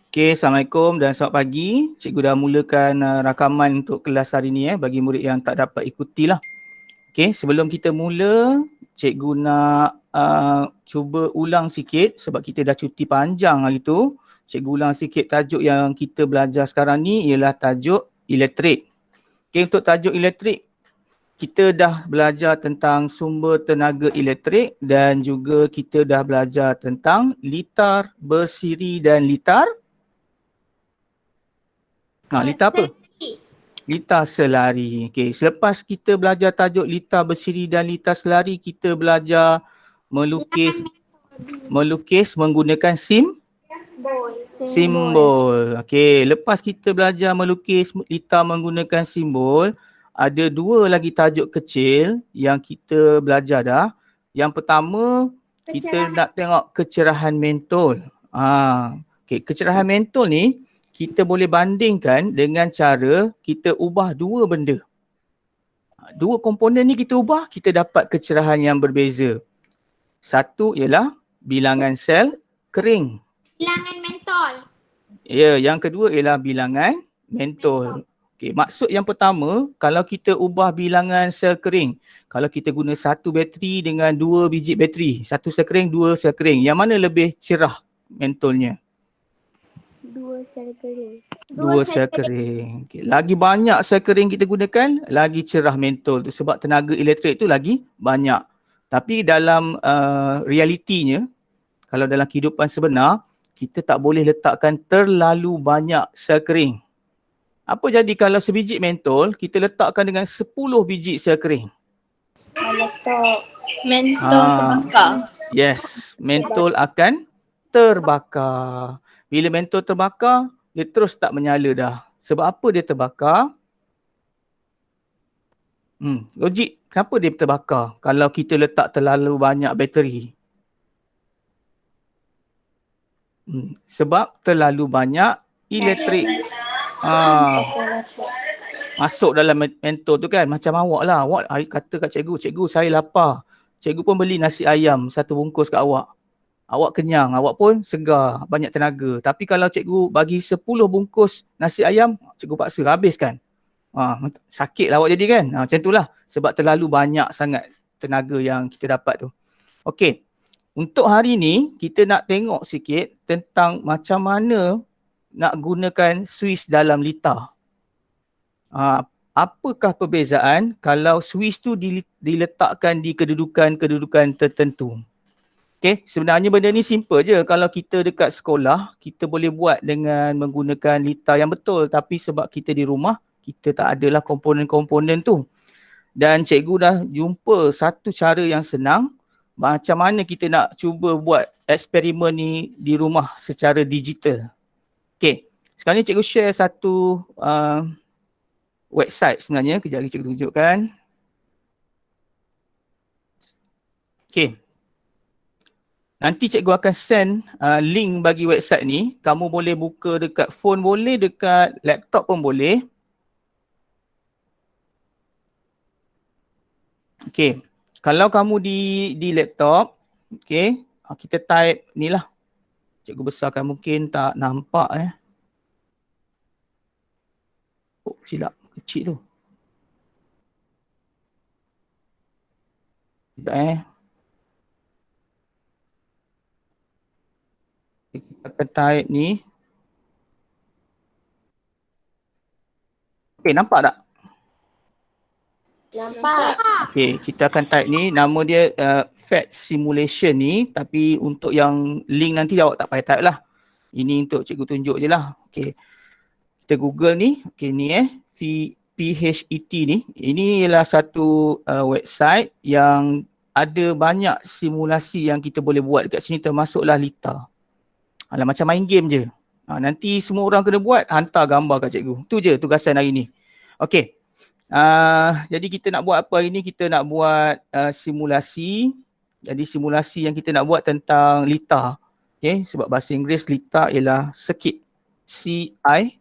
Okey, Assalamualaikum dan selamat pagi. Cikgu dah mulakan rakaman untuk kelas hari ni bagi murid yang tak dapat ikutilah. Okey, sebelum kita mula, cikgu nak cuba ulang sikit sebab kita dah cuti panjang hari tu. Cikgu ulang sikit tajuk yang kita belajar sekarang ni ialah tajuk elektrik. Okey, untuk tajuk elektrik, kita dah belajar tentang sumber tenaga elektrik dan juga kita dah belajar tentang litar bersiri dan litar litar apa? Litar selari. Okey, selepas kita belajar tajuk litar bersiri dan litar selari, kita belajar melukis menggunakan simbol. Okey, lepas kita belajar melukis litar menggunakan simbol, ada dua lagi tajuk kecil yang kita belajar dah. Yang pertama, kita nak tengok kecerahan mentol. Okey, kecerahan mentol ni kita boleh bandingkan dengan cara kita ubah dua benda. Dua komponen ni kita ubah, kita dapat kecerahan yang berbeza. Satu ialah bilangan sel kering. Bilangan mentol. Ya, yang kedua ialah bilangan mentol. Okey, maksud yang pertama, kalau kita ubah bilangan sel kering, kalau kita guna satu bateri dengan dua biji bateri, satu sel kering, dua sel kering, yang mana lebih cerah mentolnya? Dua sel kering. Dua sel kering. Okay. Lagi banyak sel kering kita gunakan, lagi cerah mentol tu sebab tenaga elektrik tu lagi banyak. Tapi dalam realitinya, kalau dalam kehidupan sebenar, kita tak boleh letakkan terlalu banyak sel kering. Apa jadi kalau sebiji mentol, kita letakkan dengan 10 biji sel kering? Meletup. Mentol terbakar. Yes, mentol akan terbakar. Bila mentol terbakar, dia terus tak menyala dah. Sebab apa dia terbakar? Logik, kenapa dia terbakar kalau kita letak terlalu banyak bateri? Sebab terlalu banyak elektrik masuk dalam mentol tu kan. Macam awak lah, awak kata kat cikgu, cikgu saya lapar. Cikgu pun beli nasi ayam satu bungkus kat awak. Awak kenyang, awak pun segar, banyak tenaga. Tapi kalau cikgu bagi 10 bungkus nasi ayam, cikgu paksa habiskan. Sakitlah awak jadi kan. Macam itulah. Sebab terlalu banyak sangat tenaga yang kita dapat tu. Okey. Untuk hari ni, kita nak tengok sikit tentang macam mana nak gunakan suis dalam litar. Apakah perbezaan kalau suis tu diletakkan di kedudukan-kedudukan tertentu? Okay, sebenarnya benda ni simple je. Kalau kita dekat sekolah, kita boleh buat dengan menggunakan litar yang betul. Tapi sebab kita di rumah, kita tak adalah komponen-komponen tu. Dan cikgu dah jumpa satu cara yang senang. Macam mana kita nak cuba buat eksperimen ni di rumah secara digital. Okay, sekarang ni cikgu share satu website sebenarnya. Kejap lagi cikgu tunjukkan. Okay. Nanti cikgu akan send link bagi website ni. Kamu boleh buka dekat phone boleh, dekat laptop pun boleh. Okay. Kalau kamu di laptop, okay, kita type ni lah. Cikgu besarkan mungkin tak nampak Oh, silap. Kecil tu. Sekejap Kita akan type ni. Okay, nampak tak? Nampak. Okay, kita akan type ni. Nama dia Fat Simulation ni. Tapi untuk yang link nanti awak tak payah type lah. Ini untuk cikgu tunjuk je lah. Okay. Kita Google ni. Okay, ni PHET ni. Ini ialah satu website yang ada banyak simulasi yang kita boleh buat dekat sini, termasuklah litar. Alah, macam main game je. Nanti semua orang kena buat, hantar gambar kat cikgu. Tu je tugasan hari ni. Okey. Jadi kita nak buat apa hari ni? Kita nak buat simulasi. Jadi simulasi yang kita nak buat tentang litar. Okey, sebab bahasa Inggeris litar ialah circuit. C-I-R-C-U-I-T.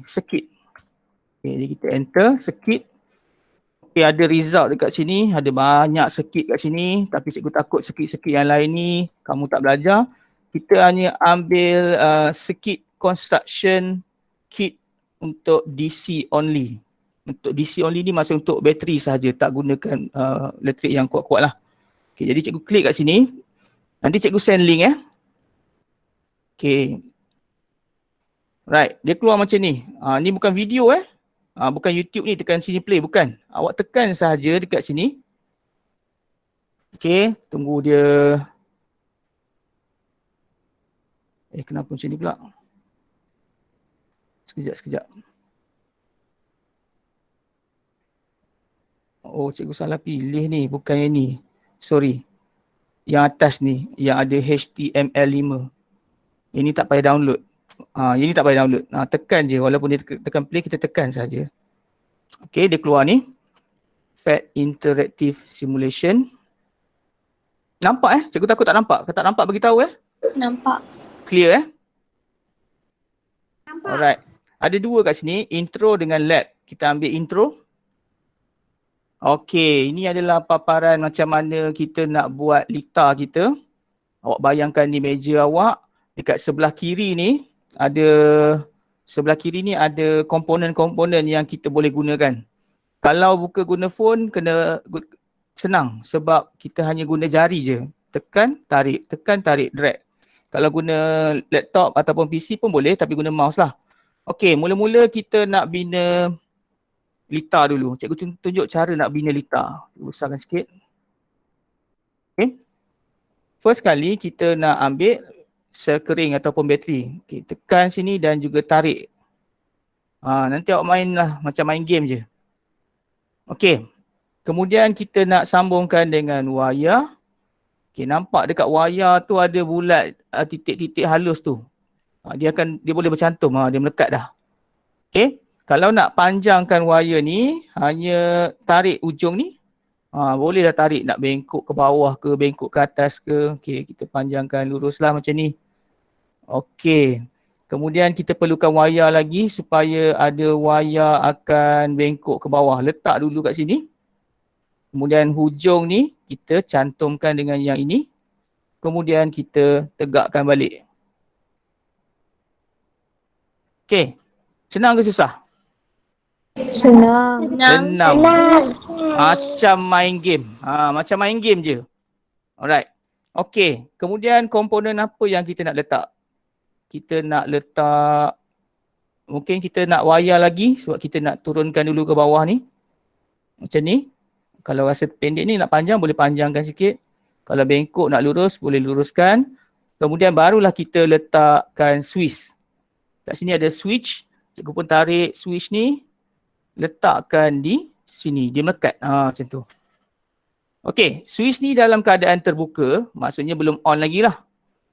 Circuit. Okey, jadi kita enter circuit. Okay, ada result dekat sini, ada banyak circuit kat sini, tapi cikgu takut circuit-circuit yang lain ni kamu tak belajar. kita hanya ambil circuit construction kit untuk DC only. Untuk DC only ni maksud untuk bateri sahaja, tak gunakan elektrik yang kuat-kuat lah. Okay, jadi cikgu klik kat sini. Nanti cikgu send link Okay. Right, dia keluar macam ni. Ni bukan video bukan YouTube ni, tekan sini play, bukan. Awak tekan sahaja dekat sini. Okay, tunggu dia. Kenapa macam ni pula? Sekejap. Oh, cikgu salah pilih ni, bukan yang ni. Sorry. Yang atas ni, yang ada HTML5. Yang ni tak payah download. Yang ni tak payah download. Tekan je, walaupun dia tekan play, kita tekan saja. Okay, dia keluar ni. Fat Interactive Simulation. Nampak Cikgu takut tak nampak. Kalau tak nampak beritahu Nampak. Clear Nampak. Alright. Ada dua kat sini, intro dengan lab. Kita ambil intro. Okey, ini adalah paparan macam mana kita nak buat lita kita. Awak bayangkan ni meja awak. Dekat sebelah kiri ni ada komponen-komponen yang kita boleh gunakan. Kalau buka guna phone kena senang sebab kita hanya guna jari je. Tekan, tarik, drag. Kalau guna laptop ataupun PC pun boleh tapi guna mouse lah. Okey, mula-mula kita nak bina lita dulu. Cikgu tunjuk cara nak bina lita. Besarkan sikit. Okey. First kali kita nak ambil sel kering ataupun bateri. Okey, tekan sini dan juga tarik. Nanti awak main lah macam main game je. Okey. Kemudian kita nak sambungkan dengan wayar. Okey, nampak dekat wayar tu ada bulat titik-titik halus tu. Dia boleh bercantum, dia melekat dah. Okey. Kalau nak panjangkan wayar ni, hanya tarik ujung ni. Boleh dah tarik, nak bengkok ke bawah ke, bengkok ke atas ke. Okey, kita panjangkan luruslah macam ni. Okey. Kemudian kita perlukan wayar lagi supaya ada wayar akan bengkok ke bawah. Letak dulu kat sini. Kemudian hujung ni kita cantumkan dengan yang ini. Kemudian kita tegakkan balik. Okey. Senang ke susah? Senang. Macam main game. Macam main game je. Alright. Okey. Kemudian komponen apa yang kita nak letak? Kita nak letak, mungkin kita nak wayar lagi sebab kita nak turunkan dulu ke bawah ni. Macam ni. Kalau rasa pendek ni nak panjang, boleh panjangkan sikit. Kalau bengkok nak lurus, boleh luruskan. Kemudian barulah kita letakkan switch. Kat sini ada switch. Cikgu pun tarik switch ni. Letakkan di sini. Dia melekat. Macam tu. Okey, switch ni dalam keadaan terbuka. Maksudnya belum on lagi lah.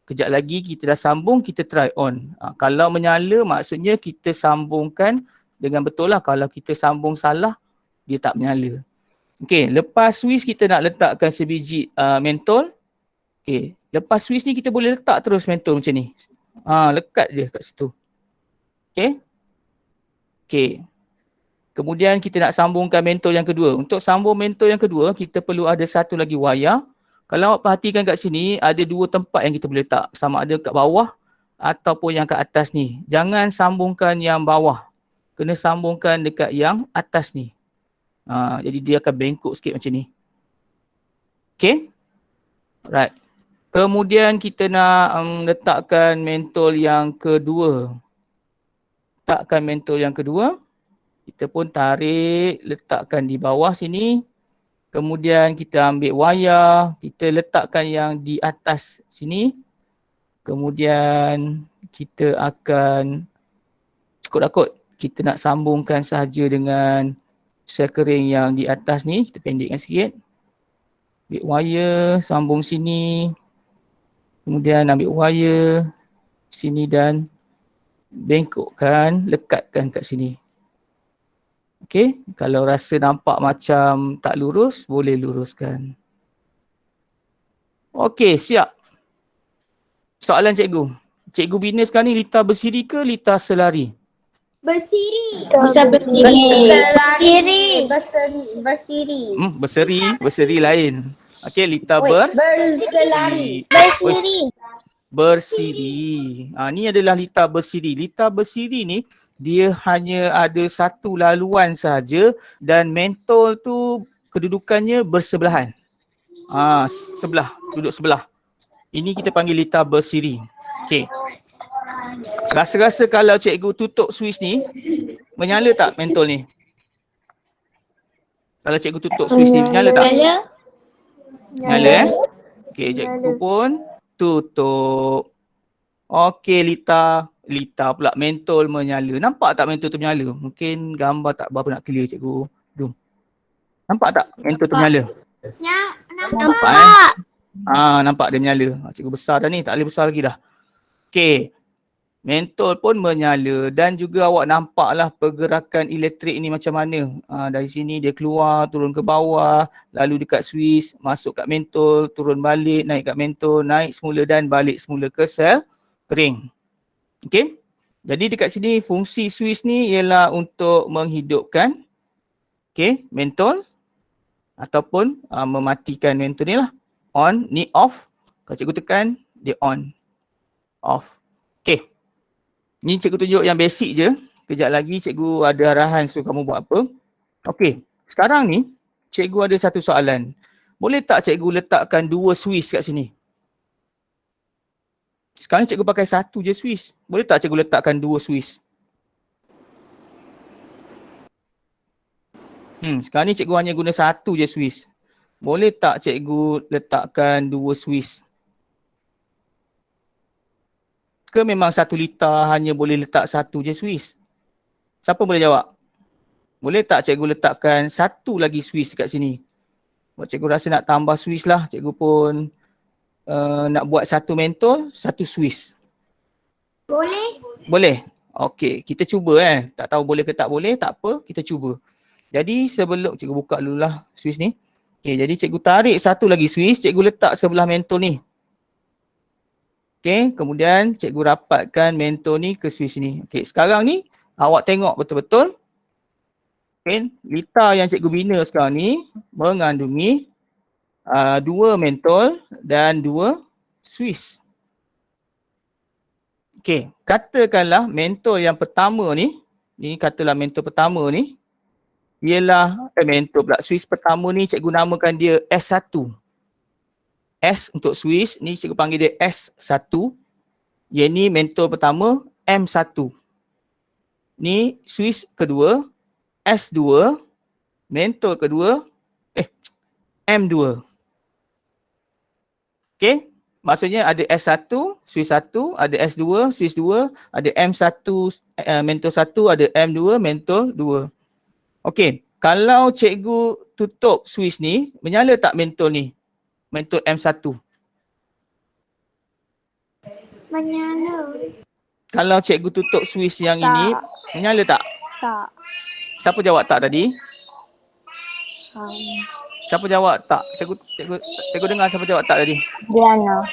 Kejap lagi kita dah sambung, kita try on. Kalau menyala maksudnya kita sambungkan dengan betul lah. Kalau kita sambung salah, dia tak menyala. Okey, lepas switch kita nak letakkan sebiji mentol. Okey, lepas switch ni kita boleh letak terus mentol macam ni. Lekat je kat situ. Okey. Okey. Kemudian kita nak sambungkan mentol yang kedua. Untuk sambung mentol yang kedua, kita perlu ada satu lagi wayar. Kalau awak perhatikan kat sini, ada dua tempat yang kita boleh letak. Sama ada kat bawah ataupun yang kat atas ni. Jangan sambungkan yang bawah. Kena sambungkan dekat yang atas ni. Jadi dia akan bengkok sikit macam ni. Okay. Right. Kemudian kita nak letakkan mentol yang kedua. Letakkan mentol yang kedua. Kita pun tarik, letakkan di bawah sini. Kemudian kita ambil wayar, kita letakkan yang di atas sini. Kemudian kita akan cukup rakut. Kita nak sambungkan sahaja dengan sel kering yang di atas ni. Kita pendekkan sikit. Ambil wayar, sambung sini. Kemudian ambil wayar sini dan bengkokkan, lekatkan kat sini. Okey, kalau rasa nampak macam tak lurus, boleh luruskan. Okey, siap. Soalan cikgu. Cikgu bina sekarang ni lita bersiri ke lita selari? Bersiri. Berseri lain. Okey, lita berselari. bersiri. Ni adalah litar bersiri. Litar bersiri ni dia hanya ada satu laluan saja dan mentol tu kedudukannya bersebelahan. Sebelah, duduk sebelah. Ini kita panggil litar bersiri. Okey. Rasa-rasa kalau cikgu tutup switch ni, menyala tak mentol ni? Kalau cikgu tutup switch ni, menyala tak? Nyala. Nyala Okey, cikgu pun tutup. Okey, litar pula mentol menyala. Nampak tak mentol tu menyala? Mungkin gambar tak berapa nak clear cikgu. Jom. Nampak tak mentol tu menyala? Nampak. Nampak dia menyala. Cikgu besar dah ni, tak boleh besar lagi dah. Okey. Mentol pun menyala dan juga awak nampaklah pergerakan elektrik ni macam mana. Dari sini dia keluar, turun ke bawah, lalu dekat switch, masuk kat mentol, turun balik, naik kat mentol, naik semula dan balik semula ke sel kering. Okey. Jadi dekat sini fungsi switch ni ialah untuk menghidupkan mentol ataupun mematikan mentol ni lah. On, ni off. Kalau cikgu tekan, dia on. Off. Okey. Ni cikgu tunjuk yang basic je. Kejap lagi cikgu ada arahan suruh kamu buat apa. Okey. Sekarang ni cikgu ada satu soalan. Boleh tak cikgu letakkan 2 switch kat sini? Sekarang ni cikgu pakai satu je switch. Boleh tak cikgu letakkan 2 switch? Sekarang ni cikgu hanya guna satu je switch. Boleh tak cikgu letakkan 2 switch? Ke memang 1 litar hanya boleh letak satu je switch? Siapa boleh jawab? Boleh tak cikgu letakkan satu lagi switch kat sini? Buat cikgu rasa nak tambah switch lah. Cikgu pun nak buat satu mentol, satu switch. Boleh. Boleh? Okey, kita cuba Tak tahu boleh ke tak boleh, tak apa, kita cuba. Jadi sebelum cikgu buka dululah switch ni. Okey, jadi cikgu tarik satu lagi switch, cikgu letak sebelah mentol ni. Okey, kemudian cikgu rapatkan mentol ni ke switch ni. Okey, sekarang ni awak tengok betul-betul. Okey, litar yang cikgu bina sekarang ni mengandungi 2 mentol dan 2 switch. Okey, katakanlah mentol yang pertama ni katalah mentol pertama ni ialah mentol pula, switch pertama ni cikgu namakan dia S1. S untuk switch ni cikgu panggil dia S1. Yang ni mentol pertama M1. Ni switch kedua S2, mentol kedua M2. Okey, maksudnya ada S1, switch 1, ada S2, switch 2, ada M1, mentol 1, ada M2, mentol 2. Okey, kalau cikgu tutup switch ni, menyala tak mentol ni? Mentol M1. Menyala. Kalau cikgu tutup switch yang ini, menyala tak? Tak. Siapa jawab tak tadi? Siapa jawab tak? Cikgu dengar siapa jawab tak tadi? Diana.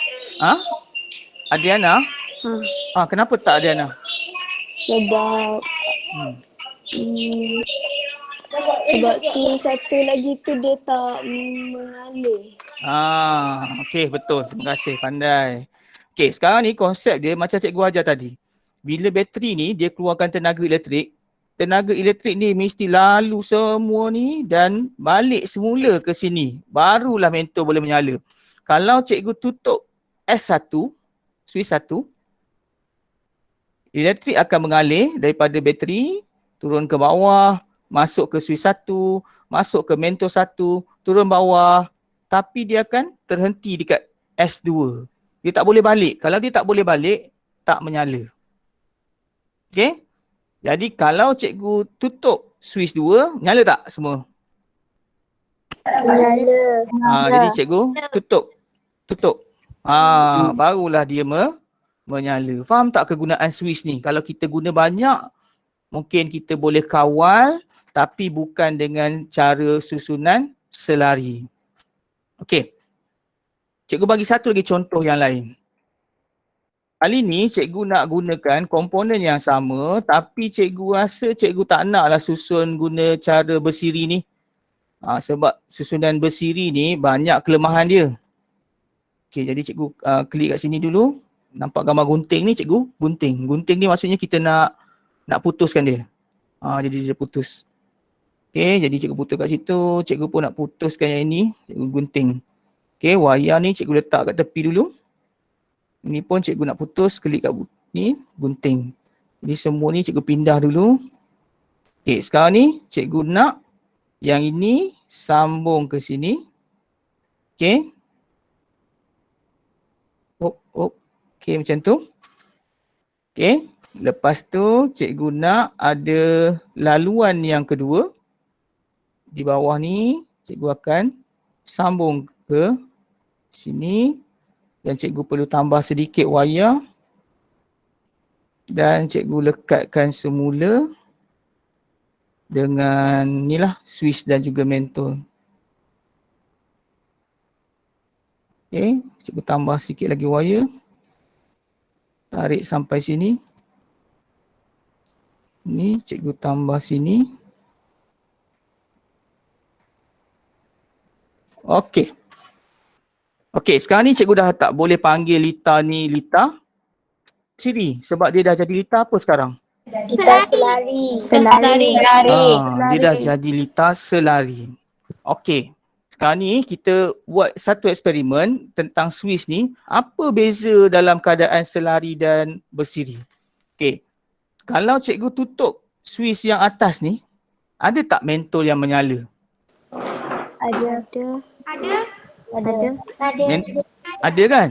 Adriana? Kenapa tak Adriana? Sebab sebab switch satu lagi tu dia tak mengalir. Okey, betul. Terima kasih, pandai. Okey, sekarang ni konsep dia macam cikgu ajar tadi. Bila bateri ni dia keluarkan tenaga elektrik ni mesti lalu semua ni dan balik semula ke sini. Barulah mentol boleh menyala. Kalau cikgu tutup S1, switch 1, elektrik akan mengalir daripada bateri, turun ke bawah, masuk ke switch 1, masuk ke mentol 1, turun bawah. Tapi dia akan terhenti dekat S2. Dia tak boleh balik. Kalau dia tak boleh balik, tak menyala. Okey? Jadi kalau cikgu tutup switch 2, nyala tak semua? Menyala. Jadi cikgu tutup. Barulah dia menyala. Faham tak kegunaan switch ni? Kalau kita guna banyak, mungkin kita boleh kawal tapi bukan dengan cara susunan selari. Okey. Cikgu bagi satu lagi contoh yang lain. Kali ni cikgu nak gunakan komponen yang sama tapi cikgu rasa cikgu tak naklah susun guna cara bersiri ni. Sebab susunan bersiri ni banyak kelemahan dia. Okey, jadi cikgu klik kat sini dulu. Nampak gambar gunting ni cikgu? Gunting. Gunting ni maksudnya kita nak putuskan dia. Jadi dia putus. Okay, jadi cikgu putus kat situ. Cikgu pun nak putuskan yang ini. Cikgu gunting. Okay, wayar ni cikgu letak kat tepi dulu. Ini pun cikgu nak putus, klik kat ni, gunting. Jadi semua ni cikgu pindah dulu. Okay, sekarang ni cikgu nak yang ini sambung ke sini. Okay. Okay, macam tu. Okay, lepas tu cikgu nak ada laluan yang kedua. Di bawah ni cikgu akan sambung ke sini dan cikgu perlu tambah sedikit wayar dan cikgu lekatkan semula dengan ni lah switch dan juga mentol. Okay, cikgu tambah sikit lagi wayar. Tarik sampai sini. Ni cikgu tambah sini. Okey. Okey, sekarang ni cikgu dah tak boleh panggil Lita ni Lita Siri sebab dia dah jadi Lita apa sekarang? Selari. Dia dah jadi Lita Selari. Okey. Sekarang ni kita buat satu eksperimen tentang Swiss ni. Apa beza dalam keadaan selari dan bersiri? Okey. Kalau cikgu tutup Swiss yang atas ni, ada tak mentol yang menyala? Ada kan?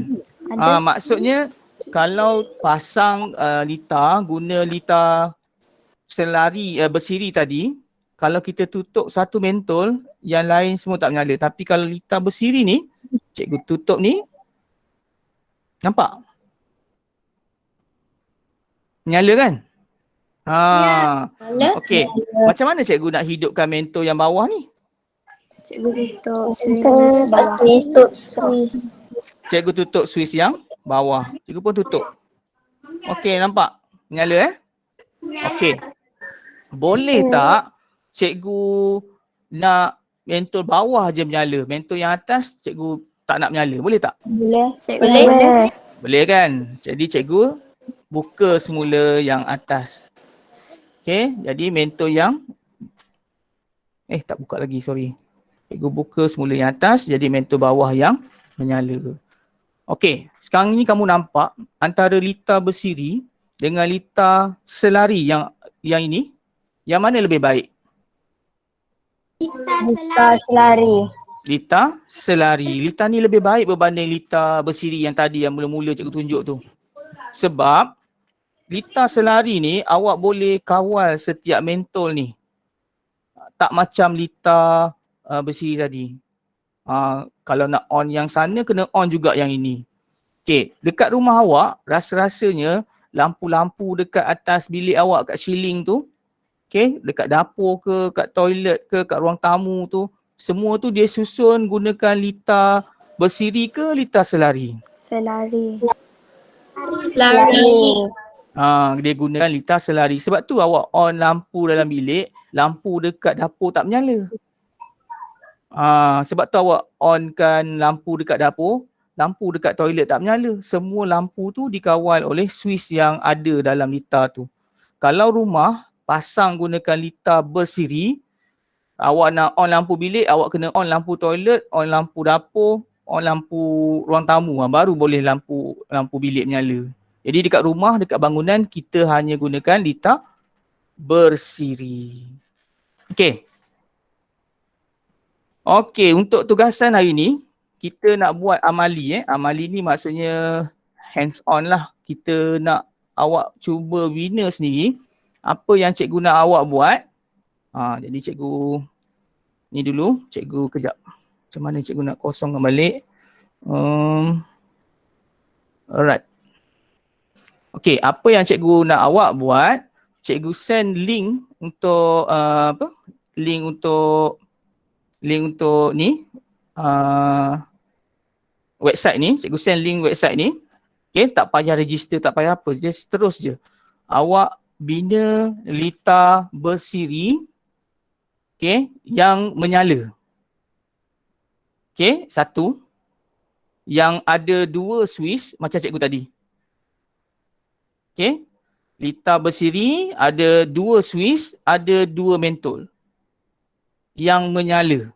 Maksudnya kalau pasang Lita, guna Lita selari bersiri tadi, kalau kita tutup satu mentol, yang lain semua tak menyala. Tapi kalau Lita bersiri ni, cikgu tutup ni, nampak? Menyala kan? Okey. Macam mana cikgu nak hidupkan mentol yang bawah ni? Cikgu tutup switch bawah. Cikgu tutup switch yang bawah. Cikgu pun tutup. Okey, nampak? Menyala Okey. Boleh tak cikgu nak mentol bawah je menyala, mentol yang atas cikgu tak nak menyala? Boleh tak? Boleh. Boleh kan? Jadi cikgu buka semula yang atas. Okey, jadi mentol yang tak buka lagi, sorry. Cikgu buka semula yang atas, jadi mentol bawah yang menyala. Okey, sekarang ni kamu nampak antara Lita bersiri dengan Lita selari yang ini, yang mana lebih baik? Lita selari. Lita selari. Lita ni lebih baik berbanding Lita bersiri yang tadi yang mula-mula cikgu tunjuk tu. Sebab Lita selari ni awak boleh kawal setiap mentol ni. Tak macam Lita bersiri tadi. Kalau nak on yang sana, kena on juga yang ini. Okey, dekat rumah awak, rasa-rasanya lampu-lampu dekat atas bilik awak kat ceiling tu, okey, dekat dapur ke, kat toilet ke, kat ruang tamu tu, semua tu dia susun gunakan Lita bersiri ke Lita selari? Selari. Dia gunakan Lita selari. Sebab tu awak on lampu dalam bilik, lampu dekat dapur tak menyala. Sebab tu awak onkan lampu dekat dapur, lampu dekat toilet tak menyala. Semua lampu tu dikawal oleh switch yang ada dalam Lita tu. Kalau rumah pasang gunakan Lita bersiri, awak nak on lampu bilik, awak kena on lampu toilet, on lampu dapur, on lampu ruang tamu, baru boleh lampu bilik menyala. Jadi dekat rumah, dekat bangunan, kita hanya gunakan Lita bersiri. Okey. Okey, untuk tugasan hari ni, kita nak buat amali. Amali ni maksudnya hands on lah. Kita nak awak cuba bina sendiri apa yang cikgu nak awak buat. Jadi cikgu ni dulu, cikgu kejap. Macam mana cikgu nak kosongkan balik. Alright. Okey, apa yang cikgu nak awak buat, cikgu send link untuk link untuk ni website ni, cikgu send link website ni. Okay, tak payah register, tak payah apa, just terus je. Awak bina Lita bersiri, okay, yang menyala. Okay, satu. Yang ada dua switch macam cikgu tadi. Okay. Lita bersiri, ada 2 Swiss, ada 2 mentol yang menyala.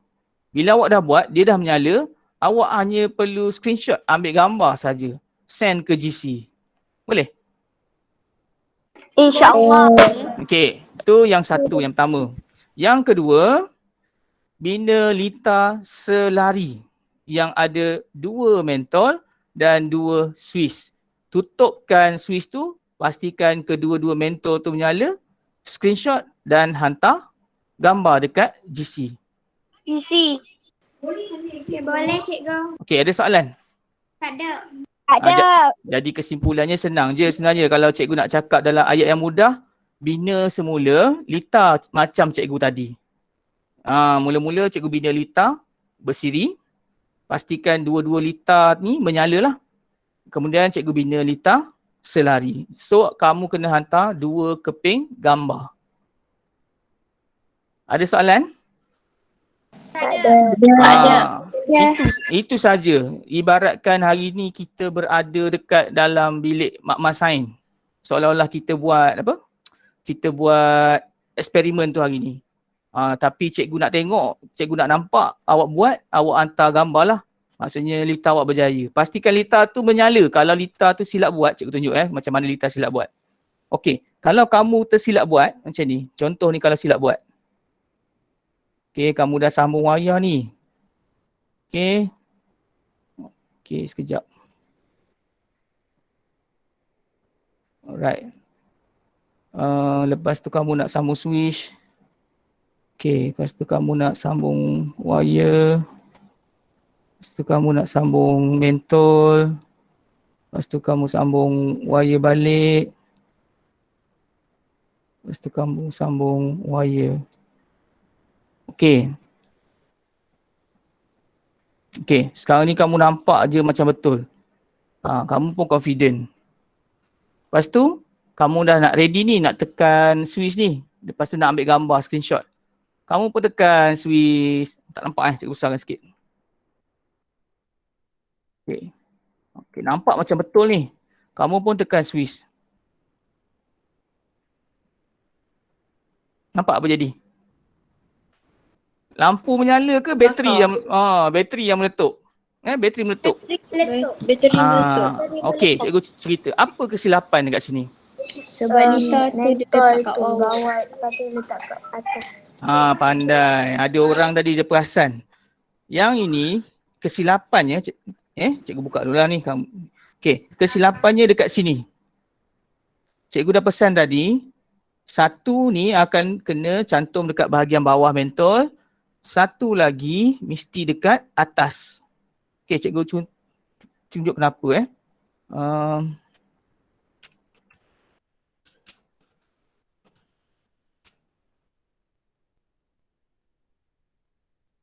Bila awak dah buat, dia dah menyala, awak hanya perlu screenshot, ambil gambar saja. Send ke GC. Boleh? InsyaAllah. Okey, itu yang satu, yang pertama. Yang kedua, bina Lita selari yang ada 2 mentol dan 2 Swiss. Tutupkan Swiss tu, pastikan kedua-dua mentol tu menyala, screenshot dan hantar gambar dekat GC. GC. Okay, boleh cikgu. Okey, ada soalan? Tak ada. Ada. Jadi kesimpulannya senang je sebenarnya. Kalau cikgu nak cakap dalam ayat yang mudah, bina semula Lita macam cikgu tadi. Mula-mula cikgu bina Lita bersiri. Pastikan dua-dua Lita ni menyala lah. Kemudian cikgu bina Lita selari. So kamu kena hantar 2 keping gambar. Ada soalan? Ada. Itu saja. Ibaratkan hari ni kita berada dekat dalam bilik makmal sains. Seolah-olah kita buat apa? Kita buat eksperimen tu hari ni. Tapi cikgu nak tengok, cikgu nak nampak awak buat, awak hantar gambar lah. Maksudnya Lita awak berjaya. Pastikan Lita tu menyala. Kalau Lita tu silap buat, cikgu tunjuk macam mana Lita silap buat. Okey, kalau kamu tersilap buat macam ni. Contoh ni kalau silap buat. Okey, kamu dah sambung wayar ni. Okey. Okey, sekejap. Alright. Lepas tu kamu nak sambung switch. Okey, lepas tu kamu nak sambung wire. Lepas tu kamu nak sambung mentol. Lepas tu kamu sambung wire balik. Lepas tu kamu sambung wire. Okey. Okey, sekarang ni kamu nampak je macam betul. Kamu pun confident. Lepas tu, kamu dah nak ready ni, nak tekan switch ni. Lepas tu nak ambil gambar, screenshot. Kamu pun tekan switch. Tak nampak cikgu besarkan sikit. Okey. Okey, nampak macam betul ni. Kamu pun tekan switch. Nampak apa jadi? Lampu menyala ke bateri yang meletup? Bateri meletup. Bateri meletup. Okey, cikgu cerita. Apa kesilapan dekat sini? Sebab Lita tu dia letak kat bawah. Lepas tu letak kat atas. Pandai. Ada orang tadi dia perasan. Yang ini kesilapannya, cikgu buka dulu lah ni. Okey, kesilapannya dekat sini. Cikgu dah pesan tadi, satu ni akan kena cantum dekat bahagian bawah mentol. Satu lagi mesti dekat atas. Okey, cikgu tunjuk kenapa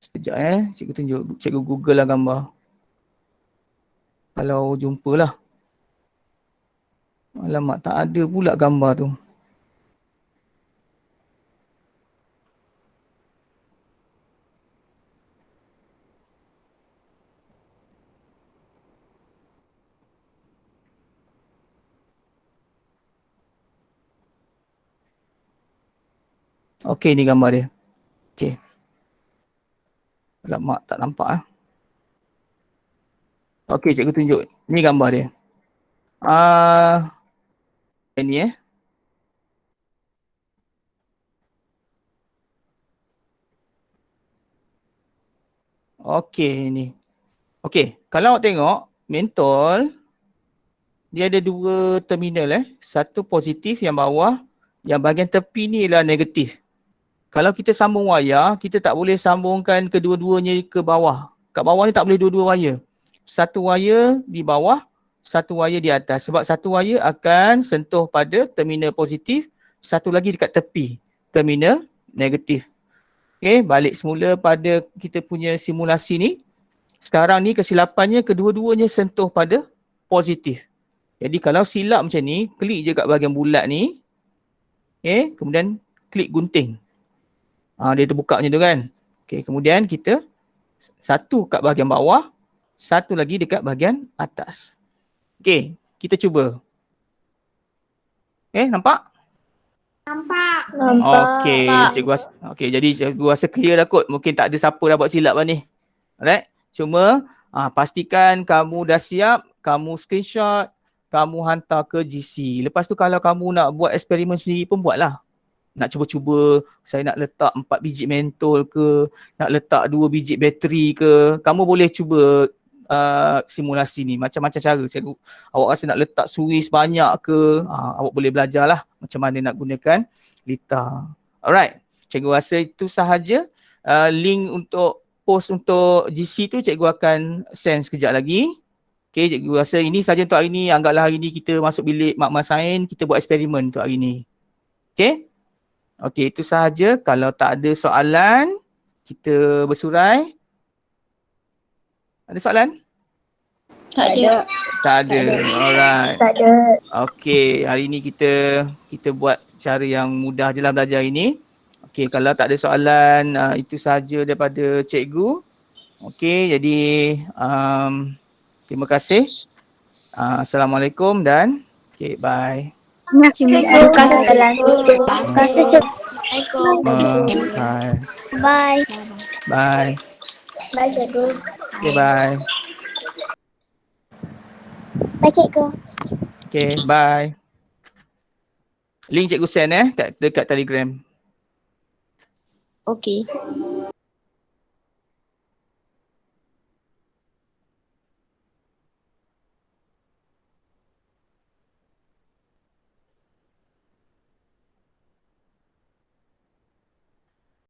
sekejap cikgu tunjuk, cikgu Google lah gambar. Kalau jumpalah. Alamak, tak ada pula gambar tu. Okey, ni gambar dia. Okey. Alamak, tak nampak Okey, cikgu tunjuk. Ni gambar dia. Ini Okey, ni. Okey, kalau awak tengok mentol dia ada 2 terminal Satu positif yang bawah, yang bahagian tepi ni ialah negatif. Kalau kita sambung wayar, kita tak boleh sambungkan kedua-duanya ke bawah. Kat bawah ni tak boleh dua-dua wayar. Satu wayar di bawah, satu wayar di atas. Sebab satu wayar akan sentuh pada terminal positif, satu lagi dekat tepi, terminal negatif. Okey, balik semula pada kita punya simulasi ni. Sekarang ni kesilapannya kedua-duanya sentuh pada positif. Jadi kalau silap macam ni, klik je kat bahagian bulat ni. Okey, kemudian klik gunting. Dia terbuka macam tu kan. Okey, kemudian kita satu kat bahagian bawah, satu lagi dekat bahagian atas. Okey, kita cuba. Nampak? Nampak. Okey, okey, jadi cikgu rasa clear dah kot. Mungkin tak ada siapa dah buat silap lah ni. Alright. Cuma pastikan kamu dah siap, kamu screenshot, kamu hantar ke GC. Lepas tu kalau kamu nak buat eksperimen sendiri pun buatlah. Nak cuba-cuba, saya nak letak 4 biji mentol ke, nak letak 2 biji bateri ke, kamu boleh cuba simulasi ni. Macam-macam cara. Awak rasa nak letak suis banyak ke, awak boleh belajarlah macam mana nak gunakan Lita. Alright. Cikgu rasa itu sahaja. Link untuk post untuk GC tu cikgu akan send sekejap lagi. Okay, cikgu rasa ini saja untuk hari ni. Anggaplah hari ni kita masuk bilik makmal sains, kita buat eksperimen untuk hari ni. Okay. Okay, itu sahaja. Kalau tak ada soalan, kita bersurai. Ada soalan? Tak ada. Tak ada. Alright. Tak ada. Okay, hari ni kita buat cara yang mudah je lah belajar ini. Okay, kalau tak ada soalan, itu sahaja daripada cikgu. Okay, jadi terima kasih. Assalamualaikum dan okay, bye. Terima kasih. Bye. Bye. Bye. Bye, cikgu. Okay, bye. Bye, cikgu. Okay, bye. Link cikgu send dekat Telegram. Okey.